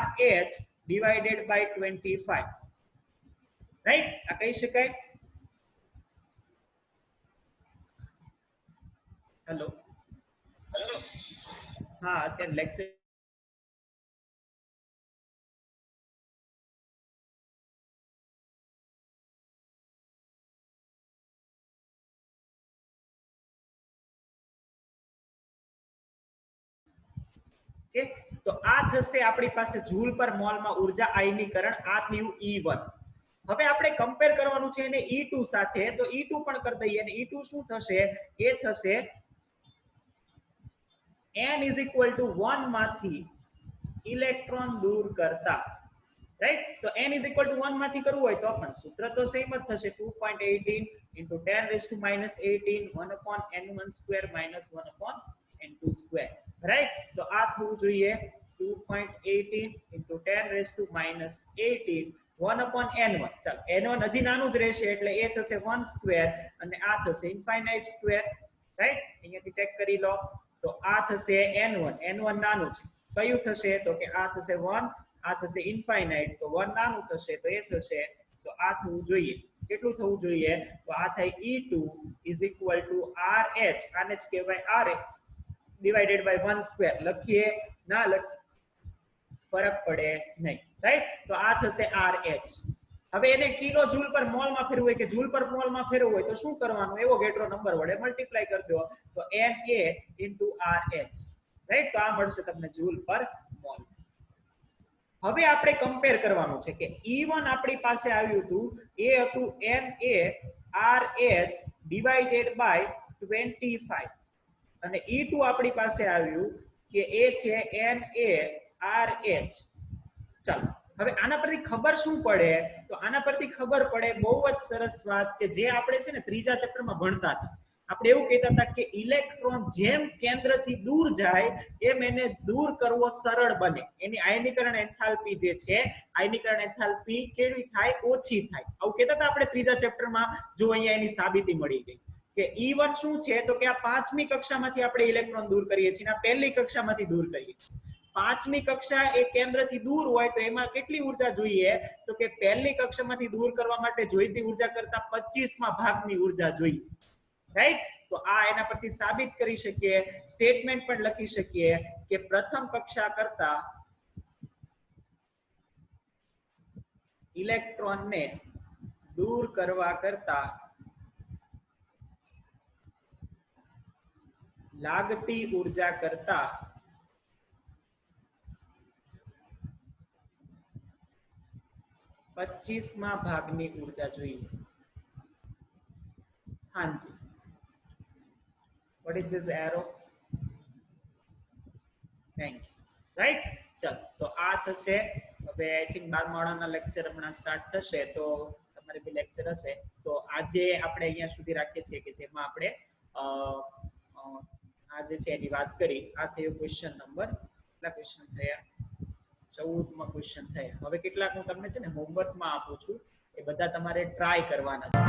RH/25, રાઈટ? આ કહી શકાય. હેલો, હા, અત્યારે લેક્ચર કે તો આ થશે આપણી પાસે જૂલ પર મોલમાં ઉર્જા આયનીકરણ. આ થયું E1. હવે આપણે કમ્પેર કરવાનું છે એને E2 સાથે. તો E2 પણ કરી દઈએ. અને E2 શું થશે? એ થશે n = 1 માંથી ઇલેક્ટ્રોન દૂર કરતા, રાઈટ? તો n = 1 માંથી કરવું હોય તો પણ સૂત્ર તો સેમ જ થશે. 2.18 × 10⁻18 1/n1² - 1/n2², રાઈટ? તો આ થવું જોઈએ 2.18 × 10⁻18 1/n1. ચાલો, n1 હજી નાનું જ રહેશે એટલે એ થશે 1² અને આ થશે ઇન્ફાઇનાઇટ સ્ક્વેર, રાઈટ? અહીંયાથી ચેક કરી લો. તો આ થશે n1 નાનું છે. કયું થશે? તો કે આ થશે 1, આ થશે ઇન્ફાઇનાઇટ. તો 1 નાનું થશે તો એ થશે. તો આ થવું જોઈએ. કેટલું થવું જોઈએ? તો આ થાય E2 = RH, આને જ કહેવાય RH /1². લખીએ ના લખીએ ફરક પડે નહીં, રાઈટ? તો આ થશે RH. હવે એને કિલો જૂલ પર મોલમાં ફેરવું હોય કે જૂલ પર મોલમાં ફેરવું હોય તો શું કરવાનું? એવોગેડ્રો નંબર વડે મલ્ટીપ્લાય કરી દો. તો Na × RH, રાઈટ? તો આ મળશે તમને જૂલ પર મોલ. હવે આપણે કમ્પેર કરવાનું છે કે E1 આપણી પાસે આવ્યું હતું એ હતું Na RH/25 અને E2 આપણી પાસે આવ્યું કે એ છે Na RH. ચાલો, હવે આના પરથી ખબર શું પડે? તો આના પરથી ખબર પડે બહુ જ સરસ વાત કે જે આપણે છે ને ત્રીજા ચેપ્ટરમાં ભણતા હતા. આપણે એવું કહેતા હતા કે ઇલેક્ટ્રોન જેમ કેન્દ્રથી દૂર જાય એમ એને દૂર કરવો સરળ બને. એની આયનીકરણ એન્થાલ્પી જે છે, આયનીકરણ એન્થાલ્પી કેવી થાય? ઓછી થાય. આવું કહેતા હતા આપણે ત્રીજા ચેપ્ટરમાં. જો અહીંયા એની સાબિતી મળી ગઈ કે E1 શું છે? તો કે આ 5મી કક્ષામાંથી આપણે ઇલેક્ટ્રોન દૂર કરીએ છીએ, આ 1લી કક્ષામાંથી દૂર કરીએ છીએ. 5મી કક્ષા એ કેન્દ્રથી દૂર હોય તો એમાં કેટલી ઉર્જા જોઈએ? તો કે 1લી કક્ષામાંથી દૂર કરવા માટે જોઈતી ઉર્જા કરતા 25માં ભાગની ઉર્જા જોઈએ, રાઈટ? તો આ એના પરથી સાબિત કરી શકીએ, સ્ટેટમેન્ટ પણ લખી શકીએ કે પ્રથમ કક્ષા કરતા ઇલેક્ટ્રોનને દૂર કરવા કરતા લાગતી ઉર્જા કરતા પચીસમાં ભાગની ઉર્જા જોઈએ. હાજી, what is this arrow? Thank you. Right? ચલો, તો આ થશે. હવે આઈ થિંક 12 માળાના લેક્ચર હમણાં સ્ટાર્ટ થશે, તો તમારે બી લેક્ચર હશે. તો આજે આપણે અહીંયા સુધી રાખીએ છીએ કે જેમાં આપણે આજે છે એની વાત કરી. આ થયો ક્વેશ્ચન નંબર, કેટલા ક્વેશ્ચન થયા? 14માં ક્વેશ્ચન થયા. હવે કેટલાક હું તમને છે ને હોમવર્કમાં આપું છું, એ બધા તમારે ટ્રાય કરવાના છે.